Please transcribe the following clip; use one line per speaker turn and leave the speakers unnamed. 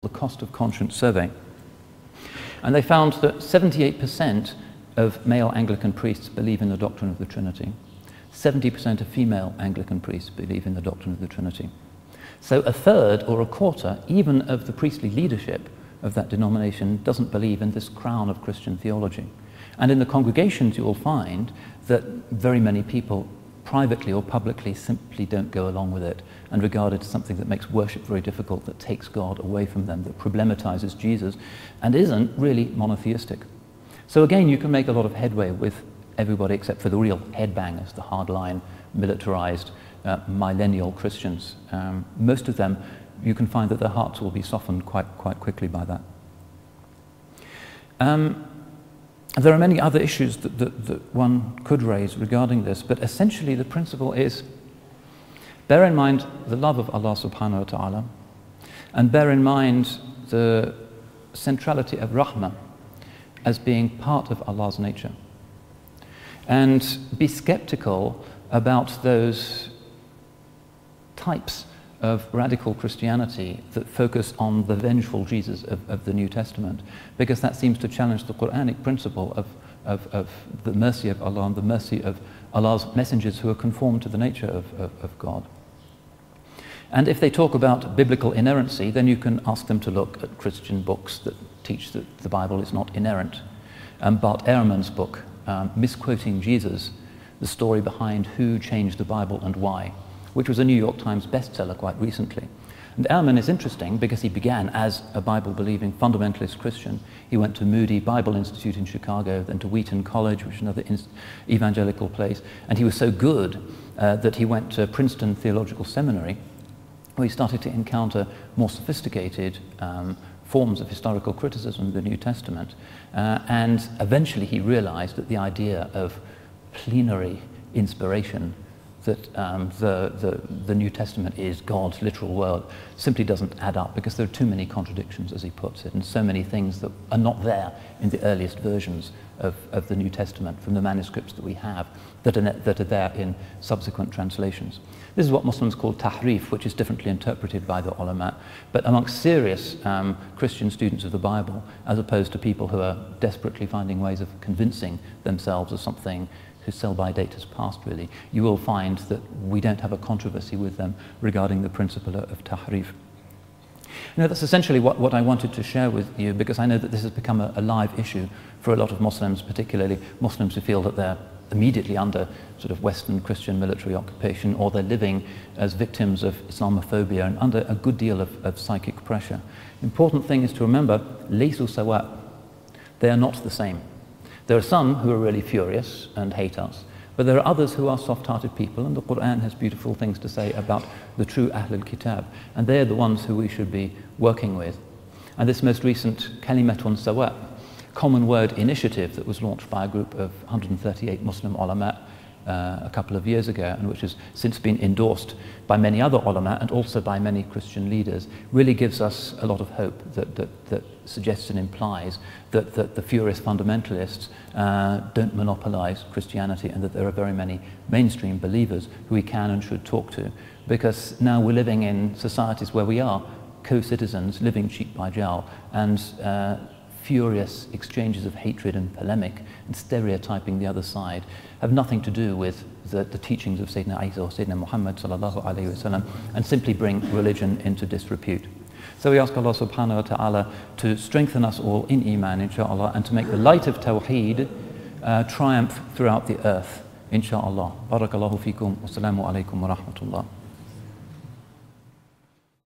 the cost of conscience survey. And they found that 78% of male Anglican priests believe in the doctrine of the Trinity. 70% of female Anglican priests believe in the doctrine of the Trinity. So a third or a quarter, even of the priestly leadership of that denomination, doesn't believe in this crown of Christian theology. And in the congregations you will find that very many people privately or publicly simply don't go along with it and regard it as something that makes worship very difficult, that takes God away from them, that problematizes Jesus, and isn't really monotheistic. So again, you can make a lot of headway with everybody except for the real headbangers, the hardline, militarized, millennial Christians. Most of them, you can find that their hearts will be softened quite quickly by that. There are many other issues that one could raise regarding this, but essentially the principle is, bear in mind the love of Allah subhanahu wa ta'ala, and bear in mind the centrality of rahmah as being part of Allah's nature. And be skeptical about those types of radical Christianity that focus on the vengeful Jesus of the New Testament, because that seems to challenge the Quranic principle of the mercy of Allah and the mercy of Allah's messengers who are conformed to the nature of God. And if they talk about biblical inerrancy, then you can ask them to look at Christian books that teach that the Bible is not inerrant. Bart Ehrman's book, Misquoting Jesus, the story behind who changed the Bible and why, which was a New York Times bestseller quite recently. And Ehrman is interesting because he began as a Bible-believing fundamentalist Christian. He went to Moody Bible Institute in Chicago, then to Wheaton College, which is another evangelical place, and he was so good that he went to Princeton Theological Seminary, where he started to encounter more sophisticated forms of historical criticism of the New Testament. And eventually he realized that the idea of plenary inspiration, that the New Testament is God's literal word, simply doesn't add up, because there are too many contradictions, as he puts it, and so many things that are not there in the earliest versions of the New Testament from the manuscripts that we have, that are there in subsequent translations. This is what Muslims call tahrif, which is differently interpreted by the ulama, but amongst serious Christian students of the Bible, as opposed to people who are desperately finding ways of convincing themselves of something whose sell-by date has passed, really, you will find that we don't have a controversy with them regarding the principle of tahrif. You know, that's essentially what I wanted to share with you, because I know that this has become a live issue for a lot of Muslims, particularly Muslims who feel that they're immediately under sort of Western Christian military occupation, or they're living as victims of Islamophobia and under a good deal of psychic pressure. The important thing is to remember, laysu sawa. They are not the same. There are some who are really furious and hate us, but there are others who are soft-hearted people, and the Quran has beautiful things to say about the true Ahlul Kitab, and they're the ones who we should be working with. And this most recent Kalimatun Sawa, common word initiative that was launched by a group of 138 Muslim ulama a couple of years ago, and which has since been endorsed by many other ulama and also by many Christian leaders, really gives us a lot of hope that suggests and implies that the furious fundamentalists don't monopolize Christianity, and that there are very many mainstream believers who we can and should talk to, because now we're living in societies where we are co-citizens living cheek by jowl, and furious exchanges of hatred and polemic and stereotyping the other side have nothing to do with the teachings of Sayyidina Isa or Sayyidina Muhammad sallallahu alayhi wasallam, and simply bring religion into disrepute. So we ask Allah subhanahu wa ta'ala to strengthen us all in Iman, inshaAllah, and to make the light of Tawheed triumph throughout the earth, inshaAllah. Barakallahu feekum, wassalamu alaikum wa rahmatullah.